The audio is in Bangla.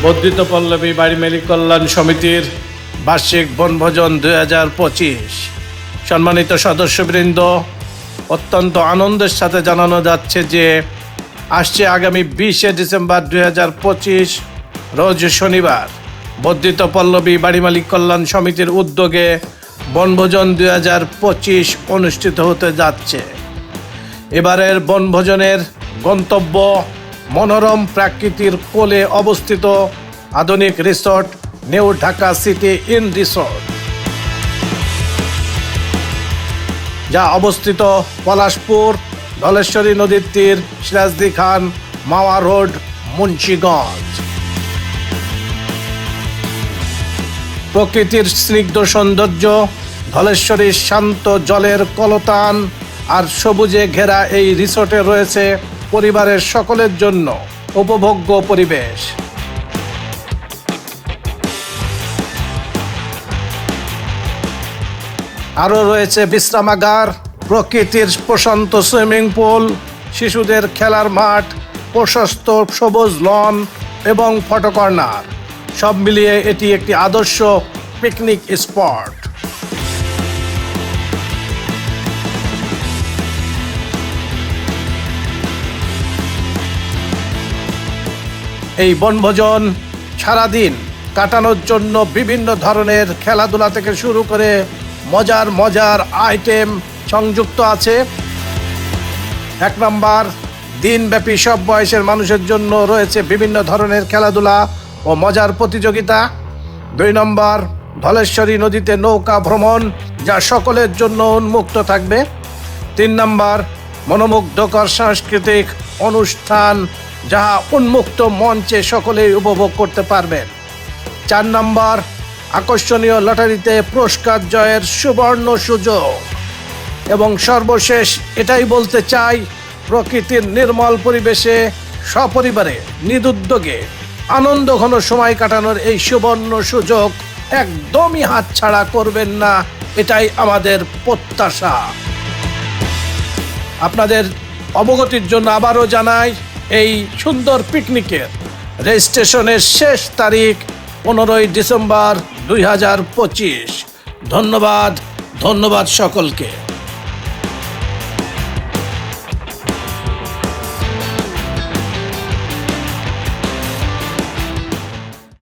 বর্ধিত পল্লবী বাড়ি মালিক কল্যাণ সমিতির বার্ষিক বনভোজন 2025। সম্মানিত সদস্যবৃন্দ, অত্যন্ত আনন্দের সাথে জানানো যাচ্ছে যে আসছে আগামী 20শে ডিসেম্বর 2025 রোজ শনিবার বর্ধিত পল্লবী বাড়ি মালিক কল্যাণ সমিতির উদ্যোগে বনভোজন 2025 অনুষ্ঠিত হতে যাচ্ছে। এবারের বনভোজনের গন্তব্য মনোরম প্রাকৃতির কোলে অবস্থিত আধুনিক resort new Dhaka city in resort, যা অবস্থিত পলাশপুর, ধলেশ্বরী নদীর তীর, সিরাজদি খান, মাওয়া রোড, মুন্সিগঞ্জ। প্রকৃতির স্নিগ্ধ সৌন্দর্য, ধলেশ্বরীর শান্ত জলের কলতান আর সবুজে ঘেরা এই রিসোর্টে রয়েছে পরিবারের সকলের জন্য উপভোগ্য পরিবেশ। আরও রয়েছে বিশ্রামাগার, প্রকৃতির প্রশান্ত সুইমিং পুল, শিশুদের খেলার মাঠ, প্রশস্ত সবুজ লন এবং ফটো কর্নার। সব মিলিয়ে এটি একটি আদর্শ পিকনিক স্পট। এই বনভোজন সারাদিন কাটানোর জন্য বিভিন্ন ধরনের খেলাধুলা থেকে শুরু করে মজার আইটেম সংযুক্ত আছে। 1 নম্বর, দিনব্যাপী সব বয়সের মানুষের জন্য রয়েছে বিভিন্ন ধরনের খেলাধুলা ও মজার প্রতিযোগিতা। 2 নম্বর, ধলেশ্বরী নদীতে নৌকা ভ্রমণ, যা সকলের জন্য উন্মুক্ত থাকবে। 3 নম্বর, মনোমুগ্ধকর সাংস্কৃতিক অনুষ্ঠান, যা উন্মুক্ত মঞ্চে সকলেই উপভোগ করতে পারবেন। 4 নম্বর, আকর্ষণীয় লটারিতে পুরস্কার জয়ের সুবর্ণ সুযোগ। এবং সর্বশেষ এটাই বলতে চাই, প্রকৃতির নির্মল পরিবেশে সপরিবারে নিদুদ্যোগে আনন্দঘন সময় কাটানোর এই সুবর্ণ সুযোগ একদমই হাতছাড়া করবেন না, এটাই আমাদের প্রত্যাশা। আপনাদের অবগতির জন্য আবারও জানাই, এই সুন্দর পিকনিকের রেজিস্ট্রেশনের শেষ তারিখ 15ই ডিসেম্বর 2025। ধন্যবাদ সকলকে।